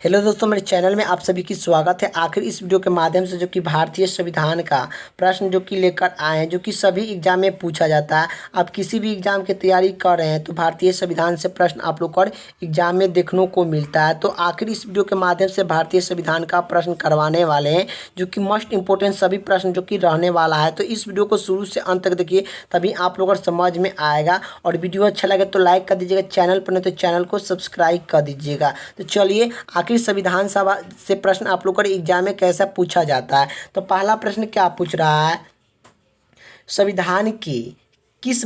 Hello दोस्तों, मेरे channel में आप सभी की स्वागत है। आखिर इस वीडियो के माध्यम से जो कि भारतीय संविधान का प्रश्न जो कि लेकर आए हैं, जो कि सभी एग्जाम में पूछा जाता है। आप किसी भी एग्जाम की तैयारी कर रहे हैं तो भारतीय संविधान से प्रश्न आप लोग को एग्जाम में देखने को मिलता है। तो आखिर इस वीडियो के माध्यम से भारतीय संविधान का प्रश्न करवाने वाले हैं, जो कि मोस्ट इंपॉर्टेंट सभी प्रश्न जो कि रहने वाला है। तो इस वीडियो को शुरू से अंत तक देखिए, तभी आप लोगों को समझ में आएगा। और वीडियो अच्छा लगे तो लाइक कर दीजिएगा, चैनल पर नहीं तो चैनल को सब्सक्राइब कर दीजिएगा। तो चलिए, आखिर संविधान सभा से प्रश्न आप लोग को एग्जाम में कैसा पूछा जाता है। तो पहला प्रश्न क्या पूछ रहा है, संविधान के किस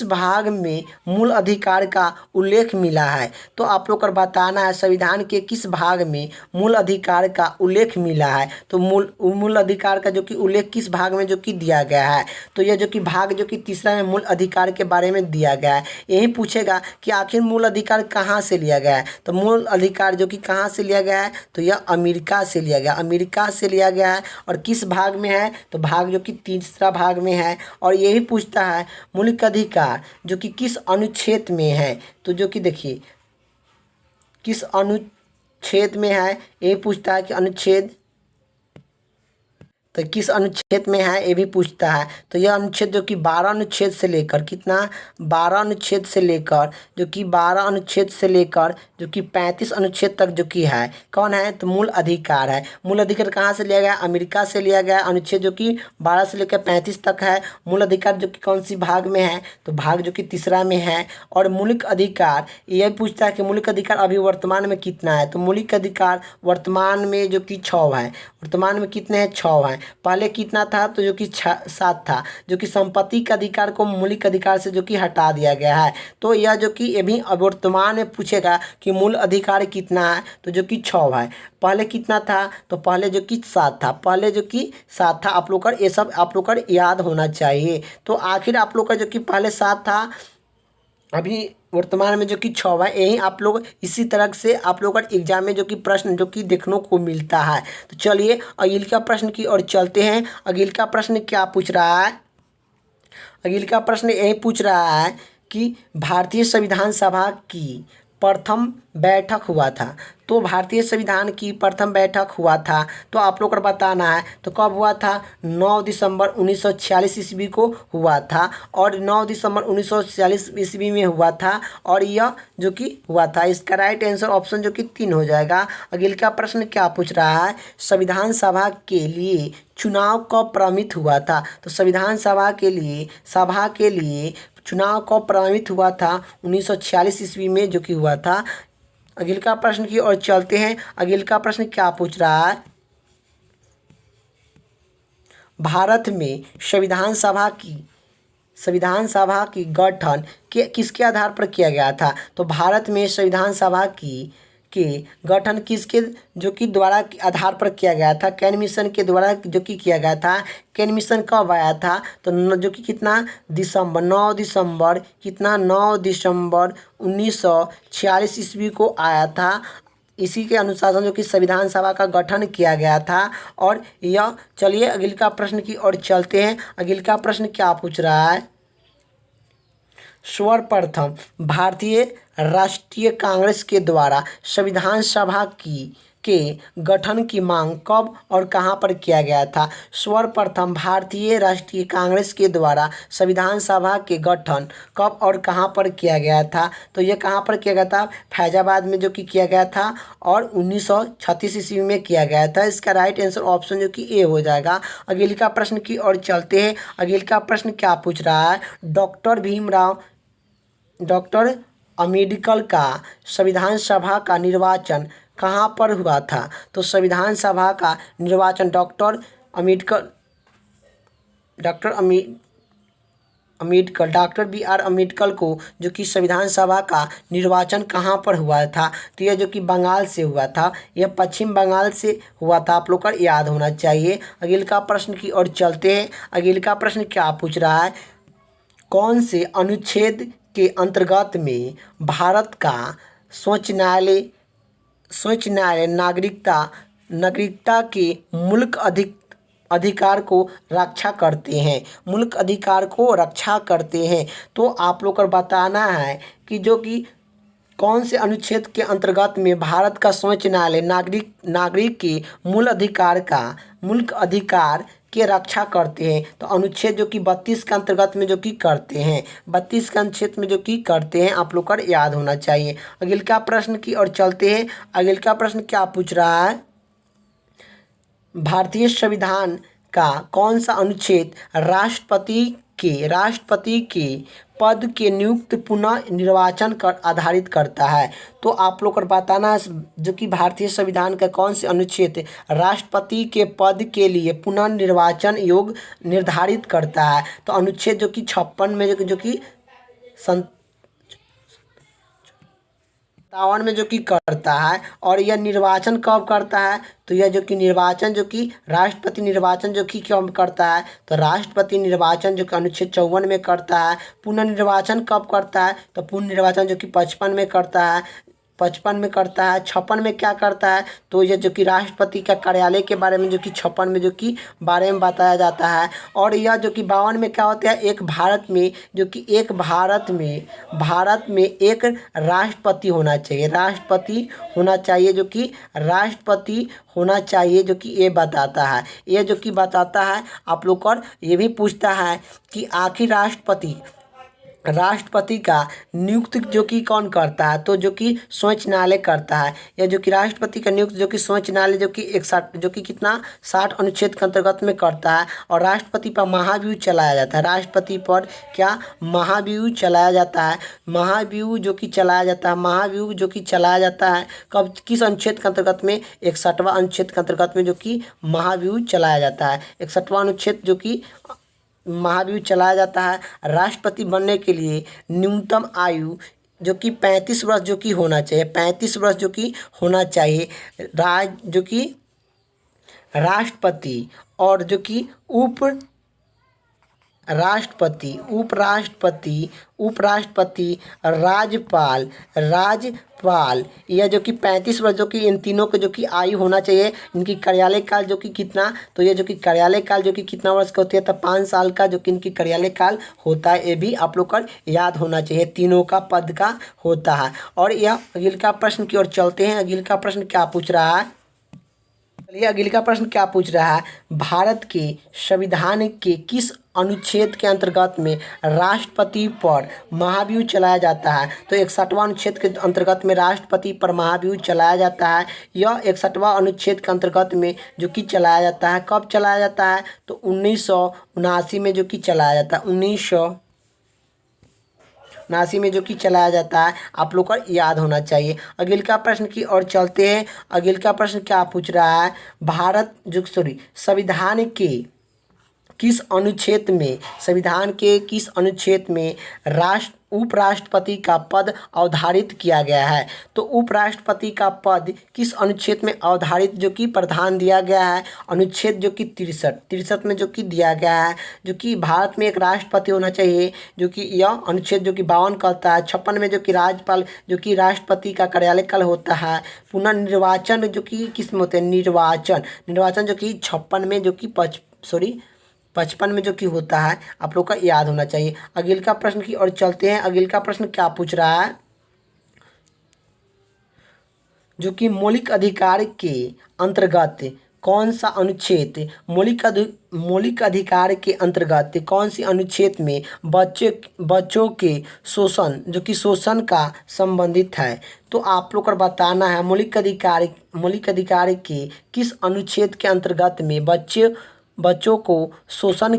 भाग में मूल अधिकार का उल्लेख मिला है। तो आप लोग को बताना है संविधान के किस भाग में मूल अधिकार का उल्लेख मिला है। तो मूल अधिकार का जो कि उल्लेख किस भाग में जो कि दिया गया है। तो यह जो कि भाग जो कि तीसरा में मूल अधिकार के बारे में दिया गया है। यही पूछेगा कि आखिर मूल अधिकार कहाँ से लिया गया है। तो मूल अधिकार जो कि कहाँ से लिया गया है, तो यह अमेरिका से लिया गया, अमेरिका से लिया गया है। और किस भाग में है, तो भाग जो कि तीसरा भाग में है। और यही पूछता है मौलिक अधिकार जो कि किस अनुच्छेद में है। तो जो कि देखिए किस अनुच्छेद में है, ये पूछता है कि अनुच्छेद, तो किस अनुच्छेद में है ये भी पूछता है। तो यह अनुच्छेद जो कि 12 अनुच्छेद से लेकर कितना 12 अनुच्छेद से लेकर जो कि 12 अनुच्छेद से लेकर जो कि 35 अनुच्छेद तक जो कि है, कौन है, तो मूल अधिकार है। मूल अधिकार कहाँ से लिया गया, अमेरिका से लिया गया। अनुच्छेद जो कि 12 से लेकर 35 तक है। मूल अधिकार जो कि कौन सी भाग में है, तो भाग जो कि तीसरा में है। और मौलिक अधिकार यह पूछता है कि मौलिक अधिकार अभी वर्तमान में कितना है। तो मौलिक अधिकार वर्तमान में जो कि 6 है। वर्तमान में कितने हैं, 6 हैं। पहले कितना था, तो जो कि 7 था। जो कि संपत्ति के अधिकार को मौलिक अधिकार से जो कि हटा दिया गया है। तो यह जो कि ये भी वर्तमान में पूछेगा कि मूल अधिकार कितना है, तो जो कि 6 है। पहले कितना था, तो पहले जो कि 7 था, पहले जो कि 7 था। आप लोग का ये सब आप लोग का याद होना चाहिए। तो आखिर आप लोग का जो कि पहले 7 था, अभी वर्तमान में जो कि 6 है। यही आप लोग इसी तरह से आप लोग का एग्जाम में जो कि प्रश्न जो कि देखने को मिलता है। तो चलिए अगले का प्रश्न की ओर चलते हैं। अगले का प्रश्न क्या पूछ रहा है, अगले का प्रश्न यही पूछ रहा है कि भारतीय संविधान सभा की प्रथम बैठक हुआ था। तो भारतीय संविधान की प्रथम बैठक हुआ था, तो आप लोग को बताना है तो कब हुआ था, 9 दिसंबर 1946 ईस्वी को हुआ था। और 9 दिसंबर 1946 ईस्वी में हुआ था। और यह जो कि हुआ था, इसका राइट आंसर ऑप्शन जो कि 3 हो जाएगा। अगले का प्रश्न क्या पूछ रहा है, संविधान सभा के लिए चुनाव कब प्रारंभित हुआ था। तो संविधान सभा के लिए चुनाव कब प्रारंभित हुआ था, 1946 ईस्वी में जो कि हुआ था। अगले का प्रश्न की ओर चलते हैं। अगले का प्रश्न क्या पूछ रहा है, भारत में संविधान सभा की गठन किसके आधार पर किया गया था। तो भारत में संविधान सभा के गठन किसके जो कि द्वारा आधार पर किया गया था, कैन मिशन के द्वारा जो कि किया गया था। कैन मिशन कब आया था, तो जो कि कितना दिसंबर 9 दिसंबर कितना 9 दिसंबर 1946 ईस्वी को आया था। इसी के अनुशासन जो कि संविधान सभा का गठन किया गया था। और यह चलिए अगले का प्रश्न की ओर चलते हैं। अगले का प्रश्न क्या पूछ रहा है, सर्वप्रथम भारतीय राष्ट्रीय कांग्रेस के द्वारा संविधान सभा के गठन की मांग कब और कहां पर किया गया था। सर्वप्रथम भारतीय राष्ट्रीय कांग्रेस के द्वारा संविधान सभा के गठन कब और कहां पर किया गया था। तो यह कहां पर किया गया था, फैजाबाद में जो कि किया गया था। और 1936 ईस्वी में किया गया था। इसका राइट आंसर ऑप्शन जो कि ए हो जाएगा। अगले का प्रश्न की ओर चलते हैं। अगले का प्रश्न क्या पूछ रहा है, डॉक्टर अम्बेडकर का संविधान सभा का निर्वाचन कहाँ पर हुआ था। तो संविधान सभा का निर्वाचन डॉक्टर बी आर अम्बेडकर को जो कि संविधान सभा का निर्वाचन कहाँ पर हुआ था। तो यह जो कि बंगाल से हुआ था, यह पश्चिम बंगाल से हुआ था। आप लोग का याद होना चाहिए। अगले का प्रश्न की ओर चलते हैं। अगले का प्रश्न क्या पूछ रहा है, कौन से अनुच्छेद के अंतर्गत में भारत का सर्वोच्च न्यायालय नागरिकता के अधिकार को रक्षा करते हैं, मूल अधिकार को रक्षा करते हैं। तो आप लोग को बताना है कि जो कि कौन से अनुच्छेद के अंतर्गत में भारत का सर्वोच्च न्यायालय नागरिक के मूल अधिकार के रक्षा करते हैं? तो अनुच्छेद जो कि 32 के अंतर्गत में जो कि करते हैं, 32 के अनुच्छेद में जो कि करते हैं, आप लोग का याद होना चाहिए। अगले का प्रश्न की ओर चलते हैं। अगले का प्रश्न क्या पूछ रहा है? भारतीय संविधान का कौन सा अनुच्छेद राष्ट्रपति के पद के नियुक्त पुनः निर्वाचन कर आधारित करता है? तो आप लोग को बताना है जो कि भारतीय संविधान का कौन से अनुच्छेद राष्ट्रपति के पद के लिए पुनः निर्वाचन योग निर्धारित करता है? तो अनुच्छेद जो कि 56 में जो कि 57 में जो कि करता है। और यह निर्वाचन कब करता है? तो यह जो कि निर्वाचन जो कि राष्ट्रपति निर्वाचन जो कि कब करता है? तो राष्ट्रपति निर्वाचन जो कि अनुच्छेद 54 में करता है। पुनर्निर्वाचन कब करता है? तो पुनर्निर्वाचन जो कि 55 में करता है, 55 में करता है। 56 में क्या करता है? तो ये जो कि राष्ट्रपति का कार्यालय के बारे में जो कि 56 में जो कि बारे में बताया जाता है। और यह जो कि 52 में क्या होता है? एक भारत में जो कि भारत में एक राष्ट्रपति होना चाहिए, राष्ट्रपति होना चाहिए जो कि ये बताता है। ये जो कि बताता है आप लोग को। ये भी पूछता है कि आखिर राष्ट्रपति का नियुक्त जो कि कौन करता है? तो जो कि सर्वोच्च न्यायालय करता है। या जो कि राष्ट्रपति का नियुक्त जो कि सर्वोच्च न्यायालय जो कि 61 जो कि कितना 60 अनुच्छेद के अंतर्गत में करता है। और राष्ट्रपति पर महाभियोग चलाया जाता है। राष्ट्रपति पर क्या महाभियोग चलाया जाता है? महाभियोग जो कि चलाया जाता है कब, किस अनुच्छेद के अंतर्गत में? 61वां अनुच्छेद के अंतर्गत में जो कि महाभियोग चलाया जाता है। 61वां अनुच्छेद जो कि महाभियोग चलाया जाता है। राष्ट्रपति बनने के लिए न्यूनतम आयु जो कि 35 वर्ष जो कि होना चाहिए, 35 वर्ष जो कि होना चाहिए। जो कि राष्ट्रपति और जो कि उपराष्ट्रपति, राज्यपाल, यह जो कि 35 वर्ष जो कि इन तीनों के जो कि आयु होना चाहिए। इनकी कार्यालय काल जो कि कितना? तो ये जो कि कार्यालय काल जो कि कितना वर्ष का होती है? तो 5 साल का जो कि इनकी कार्यालय काल होता है। ये भी आप लोग का याद होना चाहिए, तीनों का पद का होता है। और यह अगले का प्रश्न की ओर चलते हैं। अगले का प्रश्न क्या पूछ रहा है? चलिए अगले का प्रश्न क्या पूछ रहा है? भारत के संविधान के किस अनुच्छेद के अंतर्गत में राष्ट्रपति पर महाभियोग चलाया जाता है? तो 61वां अनुच्छेद के अंतर्गत में राष्ट्रपति पर महाभियोग चलाया जाता है। यह 61वां अनुच्छेद के अंतर्गत में जो कि चलाया जाता है। कब चलाया जाता है? तो 1979 में जो कि चलाया जाता है। 1979 में जो कि चलाया जाता है। आप लोग को याद होना चाहिए। अगले का प्रश्न की ओर चलते हैं। अगले का प्रश्न क्या पूछ रहा है? संविधान के किस अनुच्छेद में उपराष्ट्रपति का पद अवधारित किया गया है? तो उपराष्ट्रपति का पद किस अनुच्छेद में अवधारित जो कि प्रावधान दिया गया है? अनुच्छेद जो कि 63 में जो कि दिया गया है। जो कि भारत में एक राष्ट्रपति होना चाहिए, जो कि यह अनुच्छेद जो कि 52 कहता है। 56 में जो कि राज्यपाल जो कि राष्ट्रपति का कार्यालय काल होता है। पुनर्निर्वाचन जो कि किस में होते हैं? निर्वाचन जो कि 56 में जो कि 55 में जो कि होता है। आप लोग का याद होना चाहिए। अगले का प्रश्न की ओर चलते हैं। अगले का प्रश्न क्या पूछ रहा है? जो कि मौलिक अधिकार के अंतर्गत कौन सा अनुच्छेद मौलिक अधिकार के अंतर्गत कौन सी अनुच्छेद में बच्चों के शोषण का संबंधित है? तो आप लोग को बताना है मौलिक अधिकार के किस अनुच्छेद के अंतर्गत में बच्चों को शोषण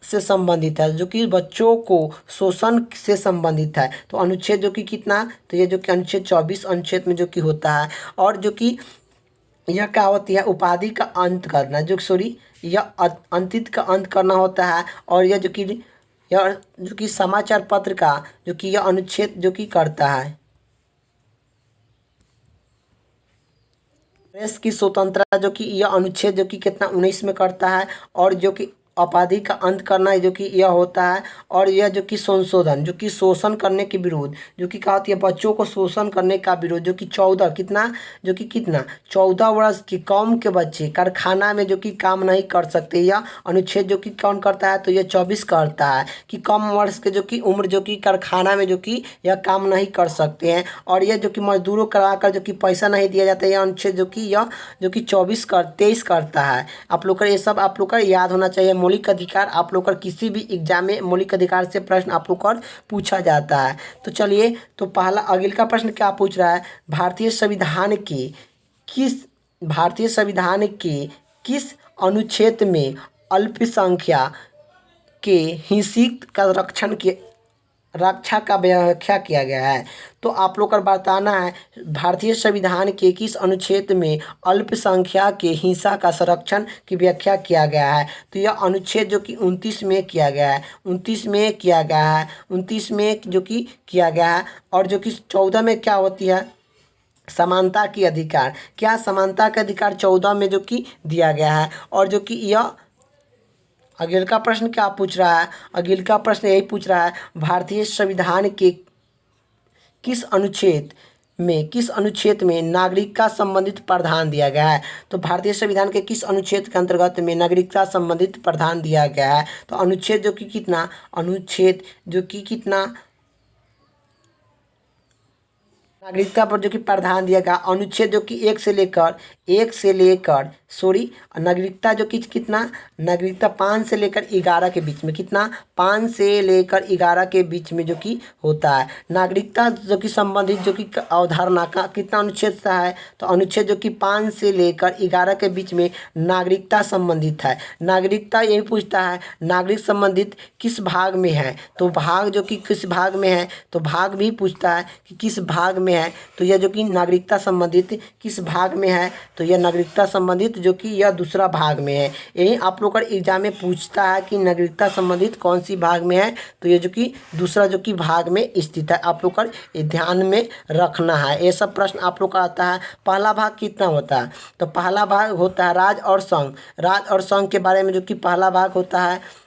से संबंधित है, जो कि बच्चों को शोषण से संबंधित है। तो अनुच्छेद जो कि कितना? तो ये जो कि अनुच्छेद 24 अनुच्छेद में जो कि होता है। और जो कि यह क्या होती है? उपाधि का अंत करना, यह अंतित का अंत करना होता है। और यह जो कि समाचार पत्र का जो कि यह अनुच्छेद जो कि करता है। प्रेस की स्वतंत्रता जो कि यह अनुच्छेद जो कि कितना 19 में करता है। और जो कि आबादी का अंत करना जो कि यह होता है। और यह जो कि संशोधन जो कि शोषण करने के विरोध जो कि क्या होती है, बच्चों को शोषण करने का विरोध जो कि 14 कितना जो कि कितना 14 वर्ष की कौम के बच्चे कारखाना में जो कि काम नहीं कर सकते। यह अनुच्छेद जो कि कौन करता है, तो यह 24 करता है कि कम वर्ष के जो कि उम्र जो कि कारखाना में जो कि यह काम नहीं कर सकते हैं। और यह जो कि मजदूरों कराकर जो कि पैसा नहीं दिया जाता है, यह अनुच्छेद जो कि यह जो कि 23 करता है। आप लोग का ये सब आप लोग का याद होना चाहिए। मौलिक अधिकार आप लोग का किसी भी एग्जाम में मौलिक अधिकार से प्रश्न आप लोग का पूछा जाता है। तो चलिए, तो पहला अगले का प्रश्न क्या पूछ रहा है, भारतीय संविधान के किस अनुच्छेद में अल्पसंख्या के हित का रक्षा का व्याख्या किया गया है। तो आप लोग का बताना है भारतीय संविधान के किस अनुच्छेद में अल्पसंख्या के हिस्सा का संरक्षण की व्याख्या किया गया है। तो यह अनुच्छेद जो कि 29 में किया गया है, 29 में जो कि किया गया है। और जो कि 14 में क्या होती है, समानता की अधिकार, क्या समानता का अधिकार 14 में जो कि दिया गया है। और जो कि यह अगले का प्रश्न क्या पूछ रहा है, अगले का प्रश्न यही पूछ रहा है भारतीय संविधान के किस अनुच्छेद में नागरिकता संबंधित प्रावधान दिया गया है। तो भारतीय संविधान के किस अनुच्छेद के अंतर्गत में नागरिकता संबंधित प्रावधान दिया गया है। तो अनुच्छेद जो कि कितना नागरिकता पर जो कि प्रावधान दिया गया, अनुच्छेद जो कि एक से लेकर नागरिकता जो कि कितना नागरिकता 5 से लेकर 11 के बीच में, कितना 5 से लेकर 11 के बीच में जो कि होता है। नागरिकता जो कि संबंधित जो कि अवधारणा का कितना अनुच्छेद है, तो अनुच्छेद जो कि 5 से लेकर 11 के बीच में नागरिकता संबंधित है। नागरिकता यही पूछता है नागरिक संबंधित किस भाग में है, तो भाग जो कि किस भाग में है, तो भाग भी पूछता है कि किस भाग में है। तो यह जो कि नागरिकता संबंधित किस भाग में है, तो यह नागरिकता संबंधित जो कि यह दूसरा भाग में है। यही आप लोग का एग्जाम में पूछता है कि नागरिकता संबंधित कौन सी भाग में है, तो ये जो कि दूसरा जो कि भाग में स्थित है। आप लोग का ध्यान में रखना है, ये सब प्रश्न आप लोग का आता है। पहला भाग कितना होता है, तो पहला भाग होता है राज्य और संघ के बारे में जो कि पहला भाग होता है।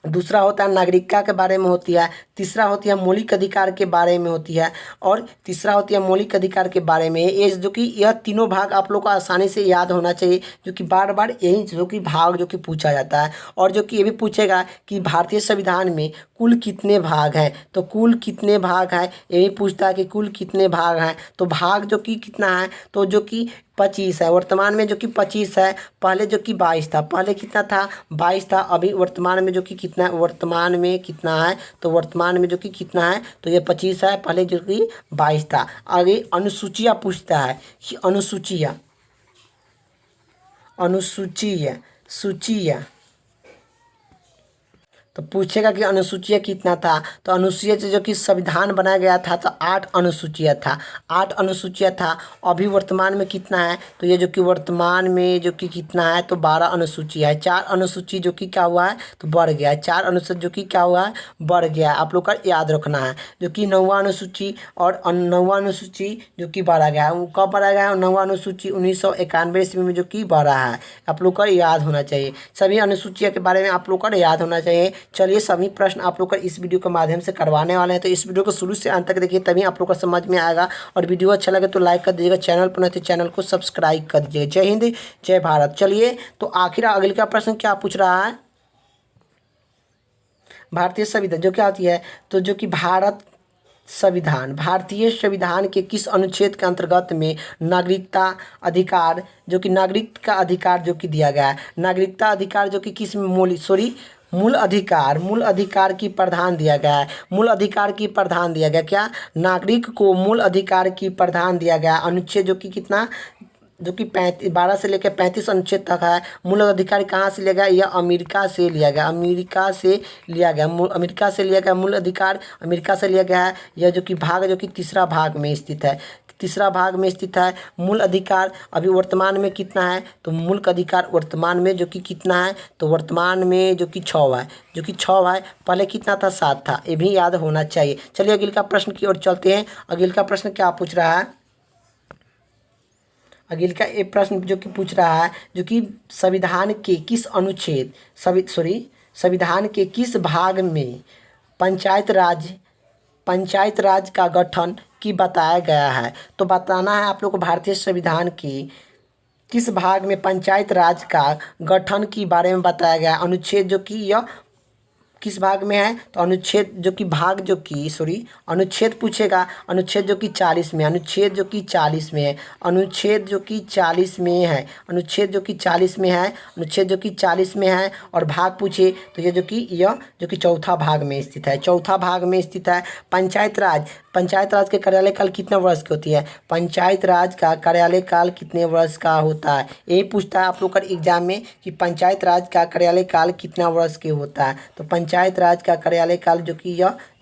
दूसरा होता है नागरिकता के बारे में होती है। तीसरा होती है मौलिक अधिकार के बारे में होती है। और तीसरा होती है मौलिक अधिकार के बारे में। ये जो कि यह तीनों भाग आप लोग को आसानी से याद होना चाहिए, जो कि बार बार यही जो कि भाग जो कि पूछा जाता है। और जो कि ये भी पूछेगा कि भारतीय संविधान में कुल कितने भाग हैं, तो कुल कितने भाग हैं, यही पूछता है कि कुल कितने भाग हैं। तो भाग जो कि कितना है, तो जो कि 25 है। वर्तमान में जो कि 25 है, पहले जो कि 22 था। पहले कितना था, 22 था। अभी वर्तमान में जो कि कितना है, वर्तमान में कितना है, तो वर्तमान में जो कि कितना है, तो ये 25 है। पहले जो कि 22 था। आगे अनुसूचियाँ पूछता है कि सूचियाँ तो पूछेगा कि अनुसूचियाँ कितना था, तो अनुसूचिया से जो कि संविधान बनाया गया था तो 8 अनुसूचियाँ था। अभी वर्तमान में कितना है, तो ये जो कि वर्तमान में जो कि कितना है, तो 12 अनुसूचियाँ है। 4 अनुसूची जो कि क्या हुआ है, तो बढ़ गया है। 4 अनुसूची जो कि क्या हुआ है, बढ़ गया है। आप लोग का याद रखना है, जो कि 9वां अनुसूची और 9वां अनुसूची जो कि बढ़ा गया है। वो कब बढ़ा गया है, 9वां अनुसूची 1991 ईस्वी में जो कि बढ़ा है। आप लोग का याद होना चाहिए, सभी अनुसूचियों के बारे में आप लोग का याद होना चाहिए। चलिए, सभी प्रश्न आप लोग का इस वीडियो के माध्यम से करवाने वाले हैं, तो इस वीडियो को शुरू से अंत तक देखिए, तभी आप लोग को समझ में आएगा। और वीडियो अच्छा लगे तो लाइक कर दीजिएगा, चैनल पर नहीं तो चैनल को सब्सक्राइब कर दीजिएगा। जय हिंद, जय भारत। चलिए, तो आखिर अगले का प्रश्न क्या पूछ रहा है, भारतीय संविधान जो क्या होती है, तो जो कि भारतीय संविधान के किस अनुच्छेद के अंतर्गत में नागरिकता अधिकार जो कि नागरिक का अधिकार जो कि दिया गया है। नागरिकता अधिकार जो कि किस मूल अधिकार की प्रावधान दिया गया है। मूल अधिकार की प्रावधान दिया गया, क्या नागरिक को मूल अधिकार की प्रावधान दिया गया। अनुच्छेद जो कि कितना, जो कि 12 से लेकर 35 अनुच्छेद तक है। मूल अधिकार कहाँ से लिया गया, यह अमेरिका से लिया गया मूल अधिकार अमेरिका से लिया गया है। यह जो कि भाग जो कि तीसरा भाग में स्थित है। मूल अधिकार अभी वर्तमान में कितना है, तो मूल अधिकार वर्तमान में जो कि कितना है, तो वर्तमान में जो कि 6 है। पहले कितना था, 7 था। ये भी याद होना चाहिए। चलिए अगले का प्रश्न की ओर चलते हैं। अगले का प्रश्न क्या पूछ रहा है, अगिला एक प्रश्न जो कि पूछ रहा है, जो कि संविधान के किस अनुच्छेद संविधान के किस भाग में पंचायत राज का गठन की बताया गया है। तो बताना है आप लोग को भारतीय संविधान की किस भाग में पंचायत राज का गठन के बारे में बताया गया है। अनुच्छेद जो कि यह किस भाग में है, तो अनुच्छेद जो कि भाग जो कि अनुच्छेद पूछेगा, अनुच्छेद जो कि 40 में, अनुच्छेद जो कि 40 में है, अनुच्छेद जो कि 40 में है, अनुच्छेद जो कि 40 में है, अनुच्छेद जो कि 40 में है। और भाग पूछे तो यह जो कि चौथा भाग में स्थित है, चौथा भाग में स्थित है। पंचायत राज के कार्यालय काल कितने वर्ष की होती है, पंचायत राज का कार्यालय काल कितने वर्ष का होता है। यही पूछता है आप लोग का एग्जाम में कि पंचायत राज का कार्यालय काल कितना वर्ष के होता है। तो पंचायत राज का कार्यालय काल जो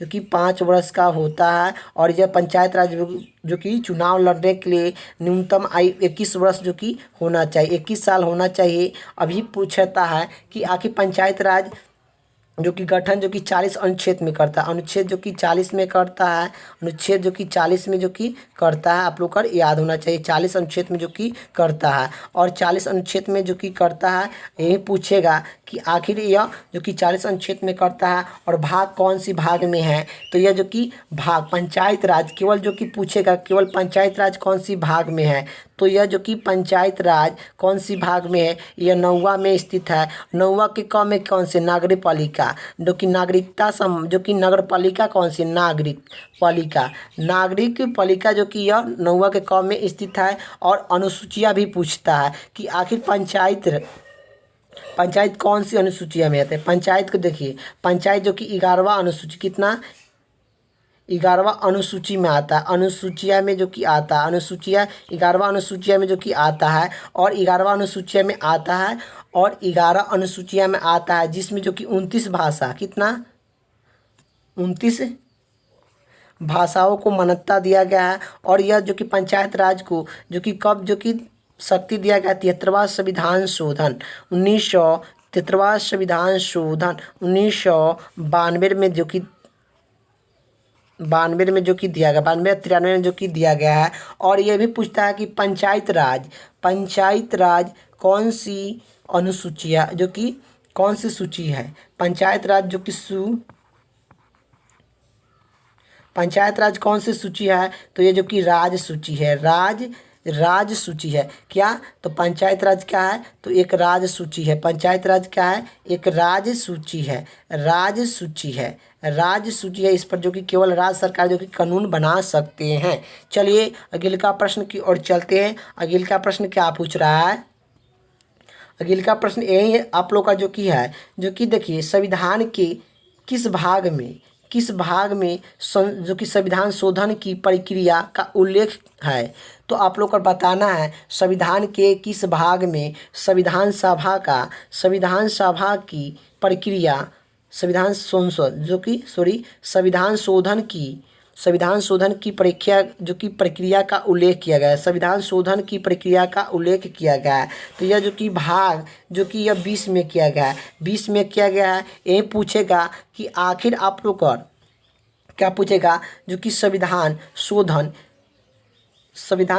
कि 5 वर्ष का होता है। और यह पंचायत राज जो कि चुनाव लड़ने के लिए न्यूनतम आयु 21 वर्ष जो कि होना चाहिए, 21 साल होना चाहिए। अभी पूछता है कि आखिर पंचायत राज जो कि गठन जो कि 40 अनुच्छेद में करता है, अनुच्छेद जो कि 40 में करता है, अनुच्छेद जो कि 40 में जो कि करता है, आप लोग का याद होना चाहिए 40 अनुच्छेद में जो कि करता है। और 40 अनुच्छेद में जो कि करता है, यही पूछेगा कि आखिर यह जो कि 40 अनुच्छेद में करता है और भाग कौन सी भाग में है। तो यह जो कि भाग पंचायत राज केवल जो कि पूछेगा केवल पंचायत राज कौन सी भाग में है। तो यह जो कि पंचायत राज कौन सी भाग में है, यह 9वां में स्थित है। 9वां के क में कौन से, नागरिक पालिका जो कि जो कि नगर पालिका कौन सी, नागरिक पालिका जो कि यह 9वां के क में स्थित है। और अनुसूचियाँ भी पूछता है कि आखिर पंचायत कौन सी अनुसूचिया में आते हैं। पंचायत को देखिए, पंचायत जो कि 11वां अनुसूची 11वां अनुसूची में आता है, अनुसूचिया में जो कि आता है, 11वां अनुसूचिया में जो कि आता है। और 11वां अनुसूचिया में आता है, और 11 अनुसूचिया में आता है, जिसमें जो कि 29 भाषाओं को मान्यता दिया गया है। और यह जो कि पंचायत राज को जो कि कब जो कि शक्ति दिया गया, 73वां संविधान शोधन 1992 में जो कि 92 में जो कि दिया गया, 92-93 में जो कि दिया गया है। और यह भी पूछता है कि पंचायत राज कौन सी अनुसूचिया जो कि कौन सी सूची है, पंचायत राज जो कि पंचायत राज कौन सी सूची है। तो ये जो कि राज सूची है, राज सूची है क्या। तो पंचायत राज क्या है, तो एक राज सूची है। पंचायत राज क्या है, एक राज सूची है, राज सूची है। इस पर जो कि केवल राज्य सरकार जो कि कानून बना सकते हैं। चलिए अगले का प्रश्न की ओर चलते हैं। अगले का प्रश्न क्या पूछ रहा है, अगले का प्रश्न यही है आप लोग का जो कि है, जो कि देखिए संविधान के किस भाग में जो कि संविधान शोधन की प्रक्रिया का उल्लेख है। तो आप लोग को बताना है संविधान के किस भाग में संविधान सभा की प्रक्रिया संविधान शोधन की प्रक्रिया का उल्लेख किया गया है, संविधान शोधन की प्रक्रिया का उल्लेख किया गया है। तो यह जो कि भाग जो कि यह 20 में किया गया है, 20 में किया गया है। यही पूछेगा कि आखिर आप लोग का क्या पूछेगा, जो कि संविधान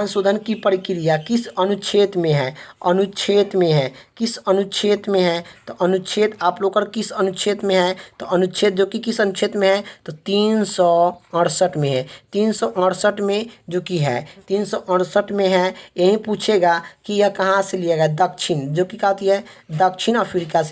शोधन की प्रक्रिया किस अनुच्छेद में है, किस अनुच्छेद में है। तो अनुच्छेद आप लोग का किस अनुच्छेद में है, तो अनुच्छेद जो कि किस अनुच्छेद में है, तो 368 में है, 368 में जो कि है, 368 में है। यही पूछेगा कि यह कहाँ से लिया गया, दक्षिण जो कि क्या होती है, दक्षिण अफ्रीका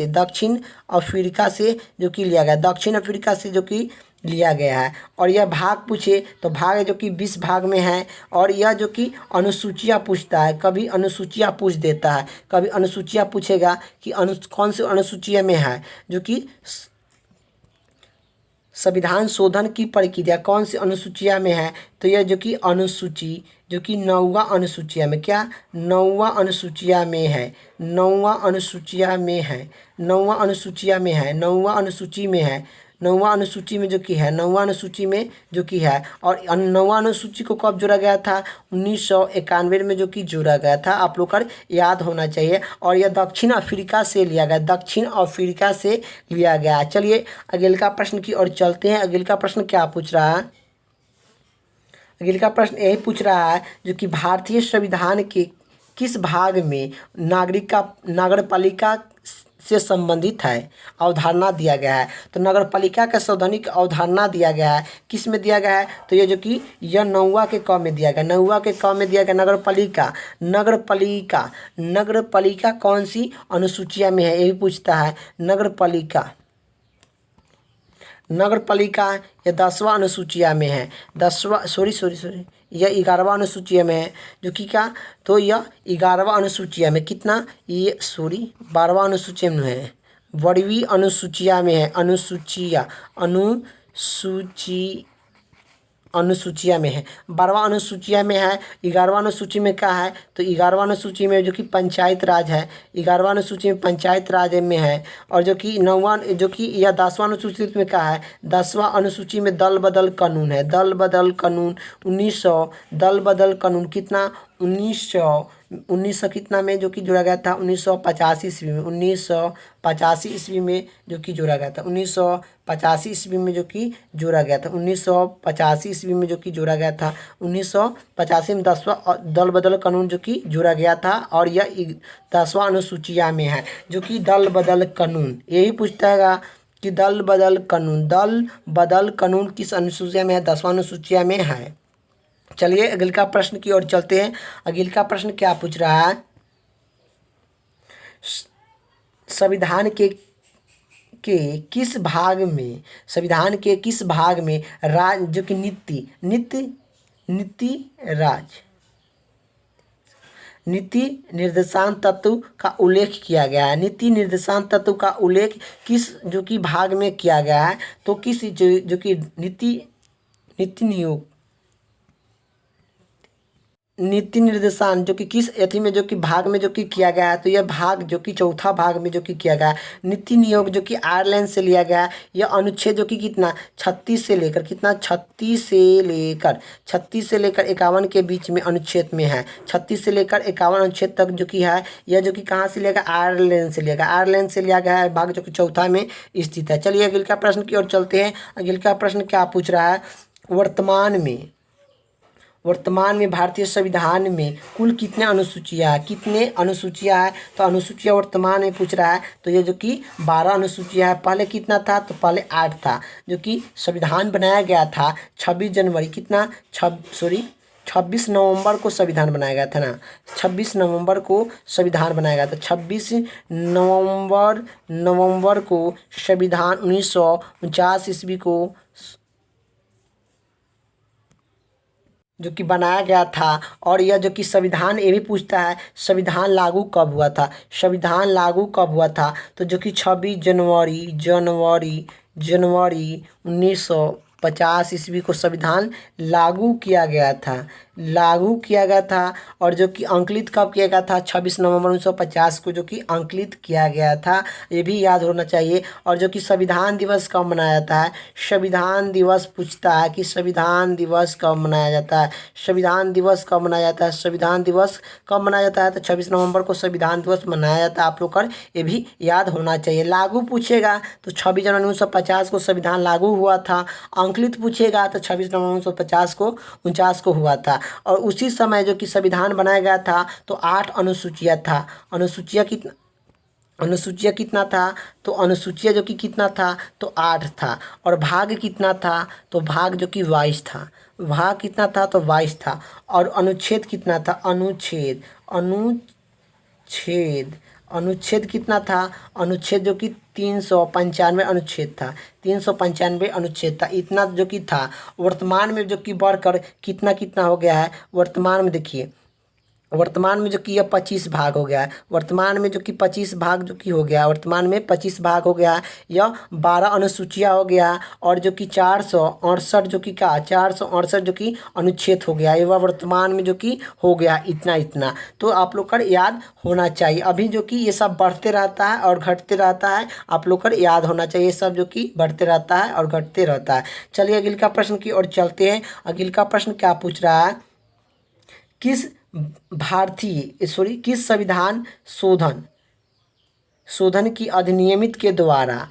से जो कि लिया गया, दक्षिण अफ्रीका से जो कि लिया गया है। और यह भाग पूछे तो भाग जो कि 20 भाग में है। और यह जो कि अनुसूचियाँ पूछता है, कभी अनुसूचियाँ पूछ देता है, कभी अनुसूचियाँ पूछेगा कि कौन से अनुसूचिया में है, जो कि संविधान शोधन की प्रक्रिया कौन सी अनुसूचिया में है। तो यह जो कि अनुसूची जो कि 9वां अनुसूचिया में, क्या 9वां अनुसूचिया में है, 9वां अनुसूचिया में है, 9वां अनुसूचिया में है, 9वां अनुसूची में है, 9वां अनुसूची में जो कि है, 9वां अनुसूची में जो कि है। और 9वां अनुसूची को कब जोड़ा गया था, 1991 में जो कि जोड़ा गया था, आप लोग का याद होना चाहिए। और यह दक्षिण अफ्रीका से लिया गया, दक्षिण अफ्रीका से लिया गया। चलिए अगले का प्रश्न की ओर चलते हैं। अगले का प्रश्न क्या पूछ रहा है, अगले का प्रश्न यही पूछ रहा है, जो कि भारतीय संविधान के किस भाग में नगरपालिका से संबंधित है अवधारणा दिया गया है। तो नगरपालिका का संवैधानिक अवधारणा दिया गया है, किस में दिया गया है, तो ये जो कि यह 9वां के क में दिया गया, 9वां के क में दिया गया। नगरपालिका नगरपालिका नगरपालिका कौन सी अनुसूचिया में है, ये भी पूछता है। नगरपालिका यह 10वां अनुसूचिया में है, 10वां सॉरी यह 11वां अनुसूचिया में है, जो कि क्या, तो यह 11वां अनुसूचिया में कितना, ये 12वां अनुसूचिया में है, 12वीं अनुसूचिया में है। अनुसूचिया में है, 12वां अनुसूचिया में है। 11वां अनुसूची में क्या है, तो 11वां अनुसूची में जो कि पंचायत राज है, 11वां अनुसूची में पंचायत राज में है। और जो कि 9वां जो कि यह 10वां अनुसूची में क्या है, 10वां अनुसूची में दल बदल कानून है, दल बदल कानून 1900, दल बदल कानून कितना 1900 कितना में जो कि जोड़ा गया था 1985 ईस्वी में, 1985 ईस्वी में जो कि जोड़ा गया था, 1985 ईस्वी में जो कि जोड़ा गया था, 1985 ईस्वी में जो कि जोड़ा गया था, 1985 में 10वां दल बदल कानून जो कि जोड़ा गया था। और यह 10वां अनुसूचिया में है, जो कि दल बदल कानून, यही पूछता है कि दल बदल कानून किस अनुसूचिया में है, 10वां अनुसूचिया में है। चलिए अगले का प्रश्न की ओर चलते हैं। अगले का प्रश्न क्या पूछ रहा है, संविधान के किस भाग में राज जो कि नीति निर्देशांक तत्व का उल्लेख किया गया है। नीति निर्देशांक तत्व का उल्लेख किस जो कि भाग में किया गया है, तो किस जो कि नीति निर्देशांक जो कि किस अथी में जो कि भाग में जो कि किया गया है, तो यह भाग जो कि चौथा भाग में जो कि किया गया है। नीति नियोग जो कि आयरलैंड से लिया गया है। यह अनुच्छेद जो कि कितना 36 से लेकर 51 के बीच में अनुच्छेद में है, 36 से लेकर 51 अनुच्छेद तक जो कि है। यह जो कि कहाँ से लिया गया, आयरलैंड से लिया गया है, भाग जो कि चौथा में स्थित है। चलिए अगले का प्रश्न की ओर चलते हैं। अगले का प्रश्न क्या पूछ रहा है, वर्तमान में भारतीय संविधान में कुल कितने अनुसूचियाँ है, तो अनुसूचियाँ वर्तमान में पूछ रहा है। तो ये जो कि 12 अनुसूचियाँ है। पहले कितना था, तो पहले 8 था। जो कि संविधान बनाया गया था 26 नवंबर को संविधान बनाया गया था ना, 26 नवंबर को संविधान बनाया गया था। 26 नवंबर को संविधान 1949 ईस्वी को जो कि बनाया गया था। और यह जो कि संविधान ये भी पूछता है, संविधान लागू कब हुआ था, तो जो कि 26 जनवरी 1950 ईस्वी को संविधान लागू किया गया था। और जो कि अंकित कब किया गया था, 26 नवंबर 1950 को जो कि अंकित किया गया था, ये भी याद होना चाहिए। और जो कि संविधान दिवस कब मनाया जाता है, संविधान दिवस पूछता है कि संविधान दिवस कब मनाया जाता है, तो 26 नवंबर को संविधान दिवस मनाया जाता है। आप लोग का ये भी याद होना चाहिए। लागू पूछेगा तो 26 जनवरी 1950 को संविधान लागू हुआ था। अंकित पूछेगा तो 26 नवंबर 1950 को 49 को हुआ था। और उसी समय जो कि संविधान बनाया गया था तो 8 अनुसूचियाँ था। अनुसूचिया कितना था, तो अनुसूचिया जो कि कितना था, तो 8 था। और भाग कितना था, तो भाग जो कि 22 था। और अनुच्छेद कितना था, अनुच्छेद कितना था, अनुच्छेद जो कि 395 अनुच्छेद था, 395 अनुच्छेद था। इतना जो कि था। वर्तमान में जो कि बढ़कर कितना हो गया है, वर्तमान में देखिए, वर्तमान में जो कि यह 25 भाग हो गया है। वर्तमान में जो कि 25 भाग जो कि हो गया, वर्तमान में 25 भाग हो गया है। यह 12 अनुसूचियाँ हो गया। और जो कि 468 जो कि क्या 468 जो कि अनुच्छेद हो गया, यह वर्तमान में जो कि हो गया इतना। तो आप लोग का याद होना चाहिए। अभी जो कि ये सब बढ़ते रहता है और घटते रहता है, आप लोग का याद होना चाहिए। ये सब जो कि बढ़ते रहता है और घटते रहता है। चलिए अगले का प्रश्न की ओर चलते हैं। अगले का प्रश्न क्या पूछ रहा है, किस संविधान शोधन की अधिनियमित के द्वारा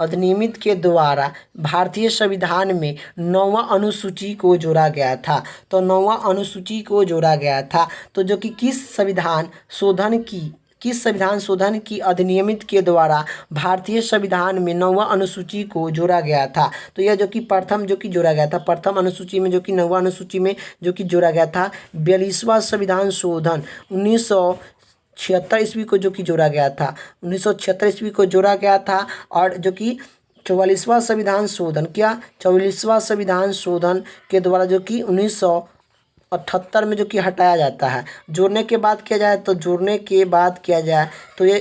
अधिनियमित के द्वारा भारतीय संविधान में 9वां अनुसूची को जोड़ा गया था। तो 9वां अनुसूची को जोड़ा गया था। तो जो कि किस संविधान शोधन की अधिनियमित के द्वारा भारतीय संविधान में 9वां अनुसूची को जोड़ा गया था। तो यह जो कि प्रथम जो कि जोड़ा गया था, प्रथम अनुसूची में जो कि 9वां अनुसूची में जो कि जोड़ा गया था 42वां संविधान शोधन 1976 ईस्वी को जो कि जोड़ा गया था, 1976 ईस्वी को जोड़ा गया था। और जो कि 44वां संविधान शोधन 44वां संविधान शोधन के द्वारा जो कि 1978 में जो कि हटाया जाता है। जोड़ने के बाद किया जाए तो ये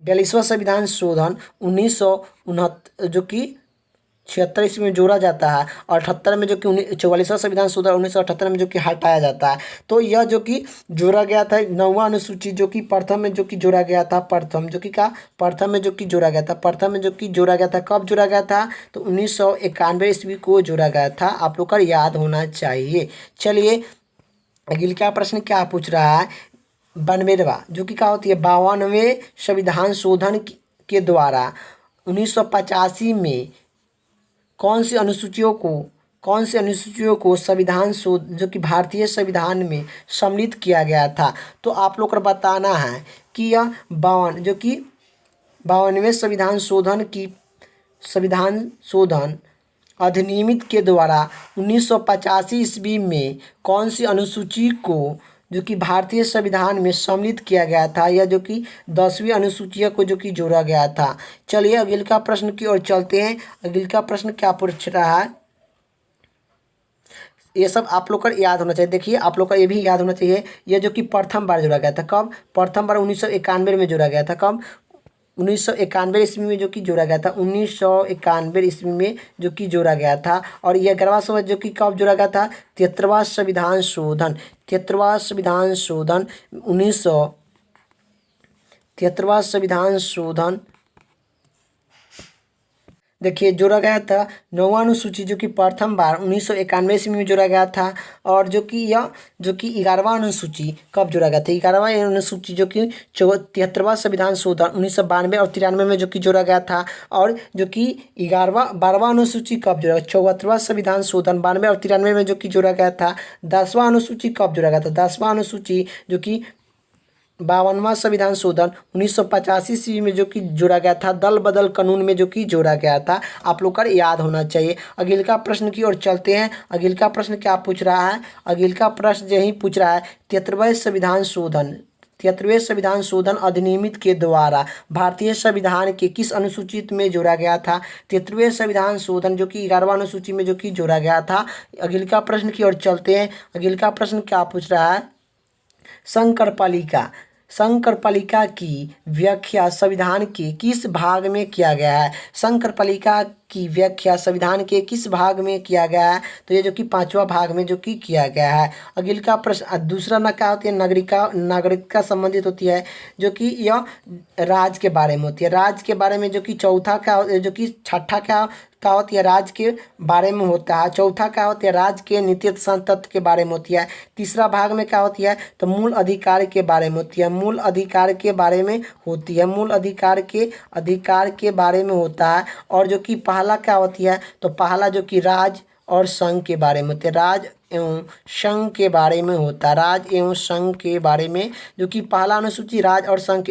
42वां संविधान शोधन 1969 जो कि 76 ईस्वी में जोड़ा जाता है और 78 में जो कि 44वां संविधान शोधन 1978 में जो कि हटाया जाता है। तो यह जो कि जोड़ा गया था 9वां अनुसूची जो कि प्रथम में जो कि जोड़ा गया था, प्रथम में जो कि जोड़ा गया था कब जोड़ा गया था? तो 1991 ईस्वी को जोड़ा गया था। आप लोग का याद होना चाहिए। चलिए अगले क्या प्रश्न क्या पूछ रहा है? 92वां जो कि क्या होती है 52वें संविधान शोधन के द्वारा 1985 में कौन सी अनुसूचियों को संविधान जो कि भारतीय संविधान में सम्मिलित किया गया था? तो आप लोग को बताना है कि यह 52वें संविधान शोधन अधिनियमित के द्वारा 1985 ईस्वी में कौन सी अनुसूची को जो कि भारतीय संविधान में सम्मिलित किया गया था, या जो कि 10वीं अनुसूची को जो कि जोड़ा गया था। चलिए अगले का प्रश्न की ओर चलते हैं। अगले का प्रश्न क्या पूछ रहा है? ये सब आप लोग का याद होना चाहिए। देखिए आप लोग का ये भी याद होना चाहिए। यह जो कि प्रथम बार जोड़ा गया था कब? प्रथम बार 1991 में जोड़ा गया था। कब? 1991 ईस्वी में जो कि जोड़ा गया था। 1991 ईस्वी में जो कि जोड़ा गया था। और यह 11वां संविधान जो कि कब जोड़ा गया था? 73वां संविधान शोधन 73वां संविधान शोधन देखिए जोड़ा गया था 9वां अनुसूची जो कि प्रथम बार 1991 ईस्वी में जोड़ा गया था। और जो कि 11वां अनुसूची कब जोड़ा गया था? 11वां अनुसूची जो कि 73वां संविधान शोधन 1992 और 93 में जो कि जोड़ा गया था। और जो कि 12वां अनुसूची कब जोड़ा? 74वां संविधान शोधन 92 और 93 में जो कि जोड़ा गया था। 10वां अनुसूची कब जोड़ा गया था? 10वां अनुसूची जो कि 52वां संविधान शोधन 1985 ईस्वी में जो कि जोड़ा गया था। दल बदल कानून में जो कि जोड़ा गया था। आप लोग का याद होना चाहिए। अगले का प्रश्न की ओर चलते हैं। अगले का प्रश्न क्या पूछ रहा है? अगले का प्रश्न यही पूछ रहा है 73वें संविधान शोधन अधिनियमित के द्वारा भारतीय संविधान के किस अनुसूची में जोड़ा गया था? 73वें संविधान शोधन जो कि 11वां अनुसूची में जो कि जोड़ा गया था। अगले का प्रश्न की ओर चलते हैं। अगले का प्रश्न क्या पूछ रहा है? शंकरपालिका की व्याख्या संविधान के किस भाग में किया गया है? शंकरपालिका की व्याख्या संविधान के किस भाग में किया गया है? तो ये जो कि 5वां भाग में जो कि किया गया है। अगले का प्रश्न दूसरा ना क्या होती है? नागरिकता संबंधित होती है जो कि यह राज्य के बारे में होती है। राज्य के बारे में जो कि छठा क्या होती है? राज्य के बारे में होता है। चौथा क्या होती है? राज्य के नीति तत्व के बारे में होती है। तीसरा भाग में क्या होती है? तो मूल अधिकार के बारे में होती है। मूल अधिकार के बारे में होता है। और जो कि पहला क्या होती है? तो पहला जो कि राज्य और संघ के बारे में होते हैं। राज्य एवं संघ के बारे में होता है। राज्य एवं संघ के बारे में जो कि पहला अनुसूची राज्य और संघ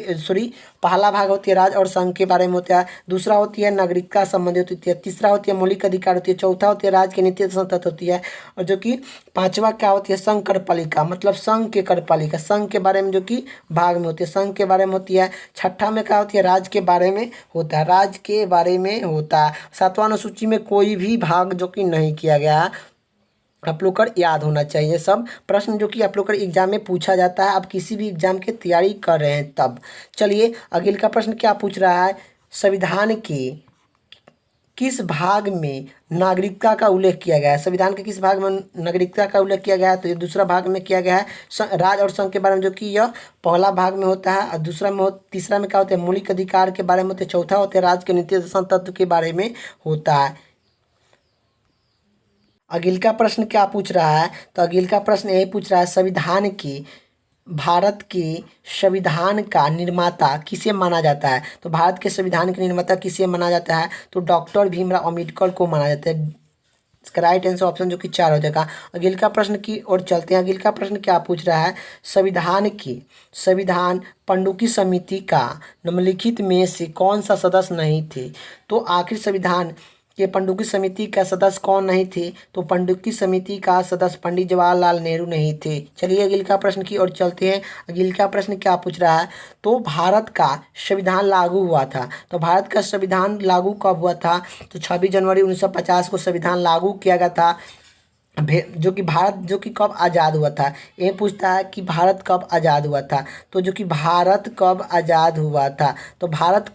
पहला भाग होती है राज्य और संघ के बारे में होता है। दूसरा होती है नागरिकता संबंधित होती है। तीसरा होती है मौलिक अधिकार होती है। चौथा होती है राज्य के नीति संतत होती है। और जो कि 5वां क्या होती है? संघ कार्यपालिका, मतलब संघ के कार्यपालिका, संघ के बारे में जो कि भाग में होती है, संघ के बारे में होती है। छठा में क्या होती है? राज्य के बारे में होता है, राज्य के बारे में होता है। 7वां अनुसूची में कोई भी भाग जो कि नहीं किया गया है। आप लोग का याद होना चाहिए सब प्रश्न जो कि आप लोग का एग्जाम में पूछा जाता है। आप किसी भी एग्जाम की तैयारी कर रहे हैं तब। चलिए अगले का प्रश्न क्या पूछ रहा है? संविधान के किस भाग में नागरिकता का उल्लेख किया गया है? संविधान के किस भाग में नागरिकता का उल्लेख किया गया है? तो ये दूसरा भाग में किया गया है। राज्य और संघ के बारे में जो कि यह पहला भाग में होता है। और तीसरा में क्या होता है? मौलिक अधिकार के बारे में होता है। चौथा होता है राज्य के नीति तत्व के बारे में होता है। अगले का प्रश्न क्या पूछ रहा है? तो अगले का प्रश्न यही पूछ रहा है संविधान की भारत के संविधान का निर्माता किसे माना जाता है? तो भारत के संविधान के निर्माता किसे माना जाता है? तो डॉक्टर भीमराव अम्बेडकर को माना जाता है। इसका राइट आंसर ऑप्शन जो कि 4 हो जाएगा। अगले का प्रश्न की ओर चलते हैं। अगले का प्रश्न क्या पूछ रहा है? संविधान पंडुकी समिति का निम्नलिखित में से कौन सा सदस्य नहीं थे? तो आखिर संविधान के पंडुकी समिति का सदस्य कौन नहीं थे? तो पंडुकी समिति का सदस्य पंडित जवाहरलाल नेहरू नहीं थे। चलिए अगले का प्रश्न की ओर चलते हैं। अगले का प्रश्न क्या पूछ रहा है? तो भारत का संविधान लागू हुआ था। तो भारत का संविधान लागू कब हुआ था? तो 26 जनवरी 1950 को संविधान लागू किया गया था। जो कि कब आज़ाद हुआ था? ये पूछता है कि भारत कब आज़ाद हुआ था। तो जो कि भारत कब आज़ाद हुआ था? तो भारत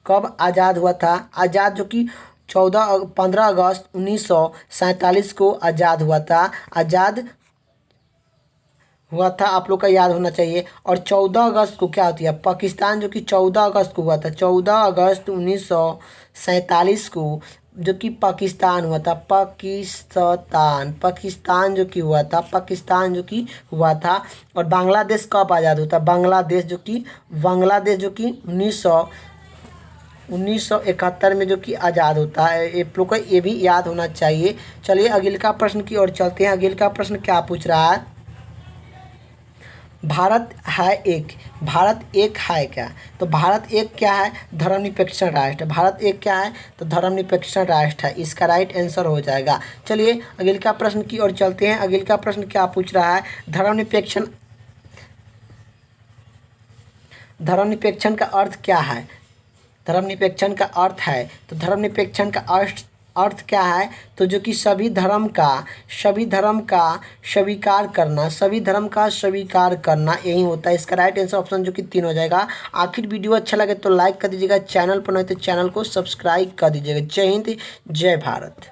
कब आज़ाद हुआ था? आज़ाद जो कि 15 अगस्त 1947 को आज़ाद हुआ था। आज़ाद हुआ था, आप लोग का याद होना चाहिए। और 14 अगस्त को क्या होती है? पाकिस्तान जो कि 14 अगस्त को हुआ था। 14 अगस्त 1947 को जो कि पाकिस्तान हुआ था। पाकिस्तान जो कि हुआ था। और बांग्लादेश कब आज़ाद हुआ था? बांग्लादेश जो कि 1971 में जो कि आज़ाद होता है। ये लोग को ये भी याद होना चाहिए। चलिए अगले का प्रश्न की ओर चलते हैं। अगले का प्रश्न क्या पूछ रहा है? भारत एक है क्या? तो भारत एक क्या है? धर्मनिरपेक्ष राष्ट्र। भारत एक क्या है? तो धर्मनिरपेक्ष राष्ट्र है। इसका राइट आंसर हो जाएगा। चलिए अगले का प्रश्न की ओर चलते हैं। अगले का प्रश्न क्या पूछ रहा है? धर्मनिरपेक्षण का अर्थ क्या है? धर्मनिरपेक्षण का अर्थ है, तो धर्मनिरपेक्षण का अर्थ क्या है? तो जो कि सभी धर्म का स्वीकार करना यही होता है। इसका राइट आंसर ऑप्शन जो कि 3 हो जाएगा। आखिर वीडियो अच्छा लगे तो लाइक कर दीजिएगा। चैनल पर नहीं तो चैनल को सब्सक्राइब कर दीजिएगा। जय हिंद, जय भारत।